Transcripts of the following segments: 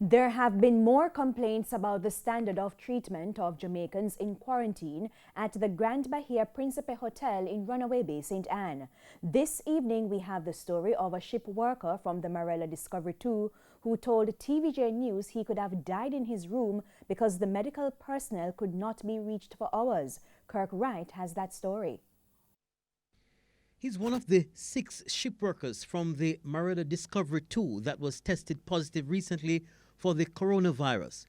There have been more complaints about the standard of treatment of Jamaicans in quarantine at the Grand Bahia Principe Hotel in Runaway Bay, St. Anne. This evening, we have the story of a ship worker from the Marella Discovery 2 who told TVJ News he could have died in his room because the medical personnel could not be reached for hours. Kirk Wright has that story. He's one of the 6 shipworkers from the Marella Discovery 2 that was tested positive recently for the coronavirus.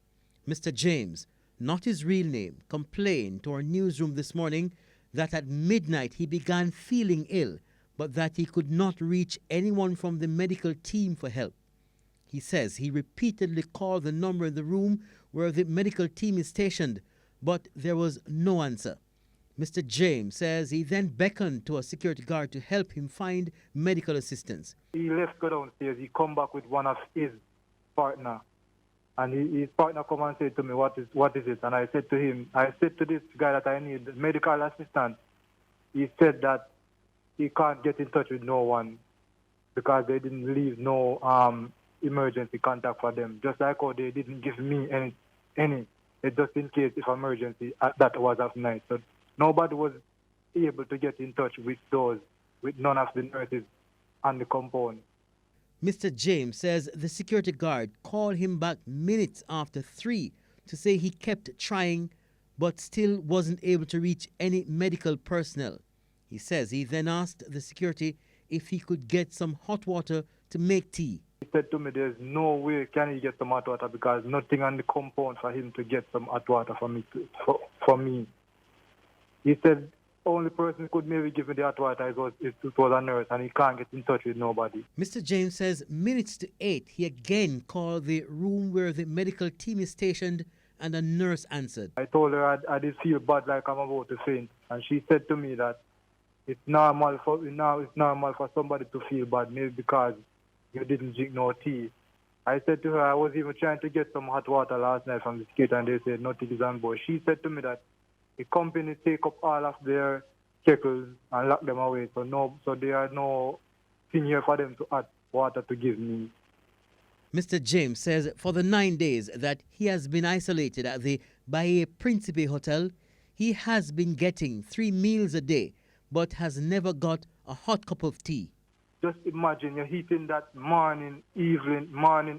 Mr. James, not his real name, complained to our newsroom this morning that at midnight he began feeling ill, but that he could not reach anyone from the medical team for help. He says he repeatedly called the number in the room where the medical team is stationed, but there was no answer. Mr. James says he then beckoned to a security guard to help him find medical assistance. He left go downstairs. He come back with one of his partner. And his partner come and said to me, what is it? And I said to this guy that I need medical assistance. He said that he can't get in touch with no one because they didn't leave no emergency contact for them. Just like how they didn't give me any just in case if emergency that was of night. So nobody was able to get in touch with none of the nurses on the compound. Mr. James says the security guard called him back minutes after 3 to say he kept trying but still wasn't able to reach any medical personnel. He says he then asked the security if he could get some hot water to make tea. He said to me there's no way can he get some hot water because nothing on the compound for him to get some hot water for me. He said only person who could maybe give me the hot water was a nurse, and he can't get in touch with nobody. Mr. James says minutes to 8, he again called the room where the medical team is stationed and a nurse answered. I told her I did feel bad like I'm about to faint, and she said to me that it's normal for somebody to feel bad, maybe because you didn't drink no tea. I said to her I was even trying to get some hot water last night from the skate, and they said nothing is on board. She said to me that the company take up all of their kettles and lock them away, so there are no thing here for them to add water to give me. Mr. James says for the 9 days that he has been isolated at the Bahia Principe Hotel, he has been getting 3 meals a day, but has never got a hot cup of tea. Just imagine you're eating that morning,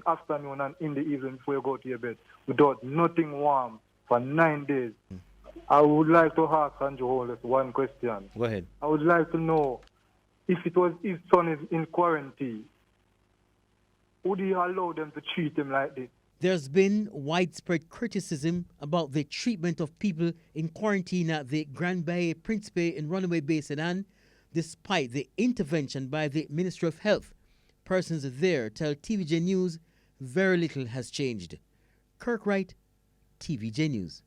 afternoon, and in the evening before you go to your bed without nothing warm for 9 days. I would like to ask Andrew Hollis one question. Go ahead. I would like to know if it was his son is in quarantine, would he allow them to treat him like this? There's been widespread criticism about the treatment of people in quarantine at the Grand Bahia Principe in Runaway Bay, St. Anne, despite the intervention by the Ministry of Health. Persons there tell TVJ News very little has changed. Kirk Wright, TVJ News.